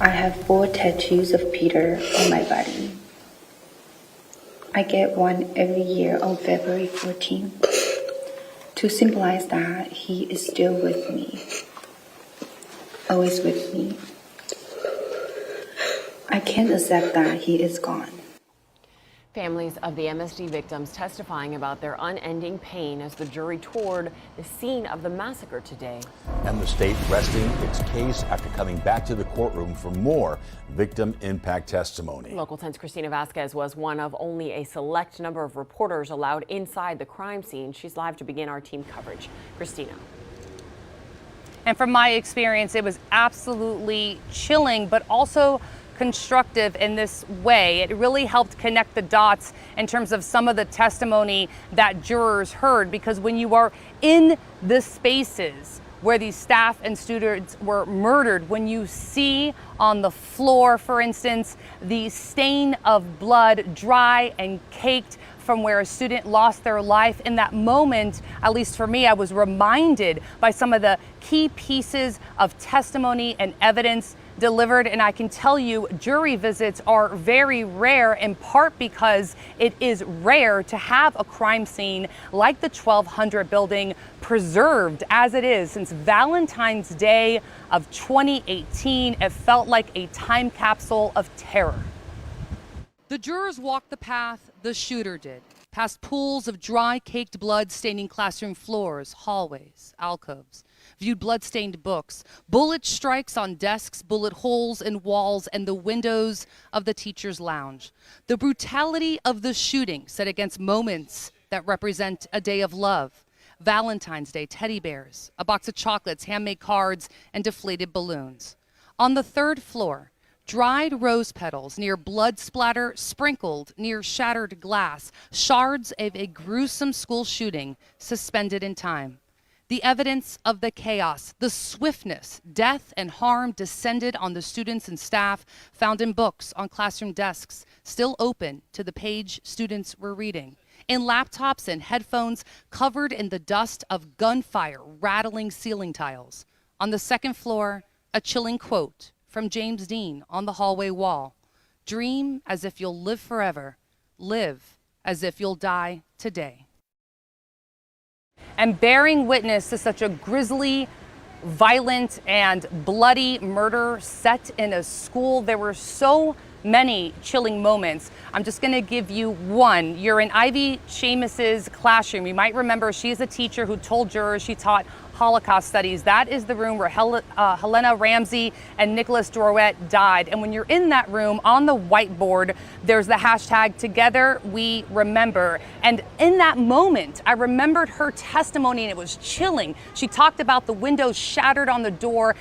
I have 4 tattoos of Peter on my body. I get one every year on February 14th to symbolize that he is still with me, always with me. I can't accept that he is gone. Families of the MSD victims testifying about their unending pain as the jury toured the scene of the massacre today. And the state resting its case after coming back to the courtroom for more victim impact testimony. Local 10's Christina Vasquez was one of only a select number of reporters allowed inside the crime scene. She's live to begin our team coverage. Christina. And from my experience, it was absolutely chilling, but also constructive in this way. It really helped connect the dots in terms of some of the testimony that jurors heard, because when you are in the spaces where these staff and students were murdered, when you see on the floor, for instance, the stain of blood, dry and caked from where a student lost their life, in that moment, at least for me, I was reminded by some of the key pieces of testimony and evidence delivered. And I can tell you, jury visits are very rare, in part because it is rare to have a crime scene like the 1200 building preserved as it is. Since Valentine's Day of 2018, it felt like a time capsule of terror. The jurors walked the path the shooter did, past pools of dry, caked blood staining classroom floors, hallways, alcoves, viewed blood-stained books, bullet strikes on desks, bullet holes in walls, and the windows of the teacher's lounge. The brutality of the shooting set against moments that represent a day of love. Valentine's Day, teddy bears, a box of chocolates, handmade cards, and deflated balloons. On the 3rd floor, dried rose petals near blood splatter sprinkled near shattered glass, shards of a gruesome school shooting suspended in time. The evidence of the chaos, the swiftness, death, and harm descended on the students and staff, found in books on classroom desks, still open to the page students were reading, in laptops and headphones covered in the dust of gunfire rattling ceiling tiles. On the 2nd floor, a chilling quote from James Dean on the hallway wall: "Dream as if you'll live forever, live as if you'll die today." And bearing witness to such a grisly, violent, and bloody murder set in a school, there were so many chilling moments. I'm just going to give you one. You're in Ivy Seamus's classroom. You might remember she's a teacher who told jurors she taught Holocaust studies. That is the room where Helena Ramsey and Nicholas Dorwet died. And when you're in that room, on the whiteboard, there's the hashtag Together We Remember. And in that moment, I remembered her testimony, and it was chilling. She talked about the windows shattered on the door,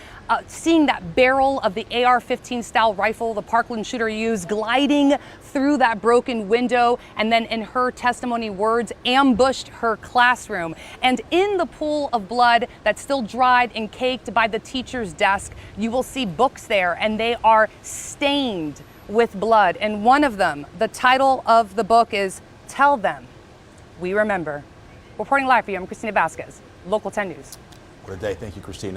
seeing that barrel of the AR-15 style rifle the Parkland shooter used gliding through that broken window, and then in her testimony words, ambushed her classroom. And in the pool of blood that's still dried and caked by the teacher's desk, you will see books there, and they are stained with blood. And one of them, the title of the book is Tell Them We Remember. Reporting live for you, I'm Christina Vasquez, Local 10 News. What a day. Thank you, Christina.